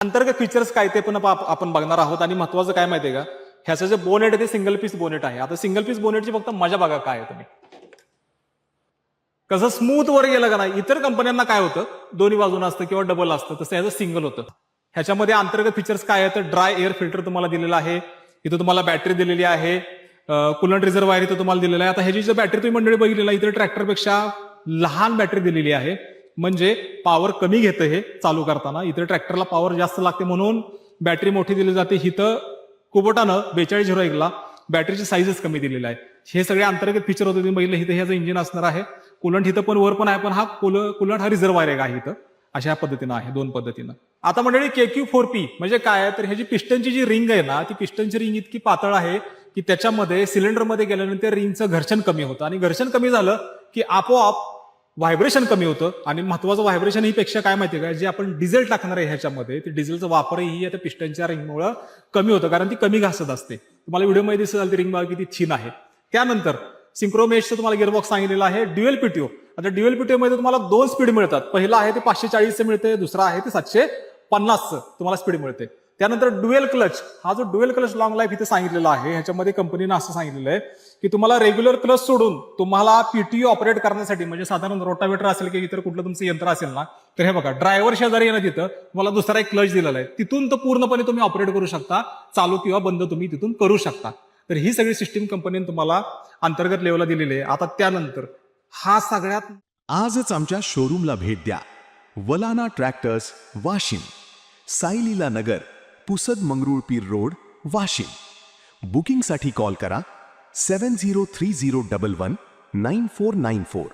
अंतर्गत फीचर्स काय ते पण आपण बघणार आहोत. आणि महत्वाचं काय माहितीये का, ह्याचं जे बोनेट आहे ते सिंगल पीस बोनेट आहे. आता सिंगल पीस बोनेटची फक्त मजा बघा काय आहे तुम्ही, कसं स्मूथ वर गेलं का नाही. इतर कंपन्यांना काय होतं, दोन्ही बाजून असतं किंवा डबल असतं, तसं ह्याचं सिंगल होतं. ह्याच्यामध्ये अंतर्गत फीचर्स काय आहे तर ड्राय एअर फिल्टर तुम्हाला दिलेला आहे, इथं तुम्हाला बॅटरी दिलेली आहे, कुलंट रिझर्वायर इथं तुम्हाला दिलेला आहे. आता ह्याची जर बॅटरी तुम्ही मंडळी बघितलेला, इथं ट्रॅक्टरपेक्षा लहान बॅटरी दिलेली आहे, म्हणजे पॉवर कमी घेतं हे चालू करताना. इथं ट्रॅक्टरला पॉवर जास्त लागते म्हणून बॅटरी मोठी दिली जाते. इथं कुबोटानं 4201ला बॅटरीची साईजच कमी दिलेला आहे. हे सगळे अंतर्गत फीचर होते तुम्ही बघितलं. इथं ह्याचं इंजिन असणार आहे, कुलंट इथं पण वर पण आहे, पण हा कुलंट हा रिझर्वायर आहे इथं, अशा पद्धतीनं आहे, दोन पद्धतीनं. आता मंडळी KQ4P म्हणजे काय आहे तर ह्याची पिस्टनची जी रिंग आहे ना, ती पिस्टनची रिंग इतकी पातळ आहे की त्याच्यामध्ये सिलेंडरमध्ये गेल्यानंतर रिंगचं घर्षण कमी होतं, आणि घर्षण कमी झालं की आपोआप व्हायब्रेशन कमी होतं. आणि महत्वाचं व्हायब्रेशन ही पेक्षा काय माहितीये का, जे आपण डिझेल टाकणार आहे ह्याच्यामध्ये, ते डिझेलचा वापरही आता पिस्टनच्या रिंगमुळे कमी होतं, कारण ती कमी घासत असते. तुम्हाला व्हिडिओमध्ये दिसेल ती रिंग बघा किती थिन आहे. त्यानंतर सिंक्रोमेशचं तुम्हाला गिअरबॉक्स सांगितलेलं आहे. Dual PTO. आता ड्युएल पीटीओ मध्ये तुम्हाला 2 स्पीड मिळतात. पहिला आहे ते 540 मिळते, दुसरा आहे ते 750 तुम्हाला स्पीड मिळते. त्यानंतर ड्युएल क्लच, हा जो ड्युएल क्लच लॉंग लाईफ इथे सांगितलेला आहे, ह्याच्यामध्ये कंपनीनं असं सांगितलेलं आहे की तुम्हाला रेग्युलर क्लच सोडून तुम्हाला पीटीओ ऑपरेट करण्यासाठी, म्हणजे साधारण रोटावेटर असेल की इतर कुठलं तुमचं यंत्र असेल ना, तर हे बघा ड्रायव्हर शेजारी येणं तिथं तुम्हाला दुसरा एक क्लच दिलेला आहे, तिथून तो पूर्णपणे तुम्ही ऑपरेट करू शकता, चालू किंवा बंद तुम्ही तिथून करू शकता. तर ही सगळी सिस्टीम कंपनीने तुम्हाला अंतर्गत लेवलला दिलेली आहे. आता त्यानंतर हा सगळ्यात आजच आमच्या शोरूमला भेट द्या. वलाना ट्रॅक्टर्स, वाशिम, साईलीला नगर, पुसद मंगरुळपीर रोड, वाशिम. बुकिंगसाठी कॉल करा 7030119494.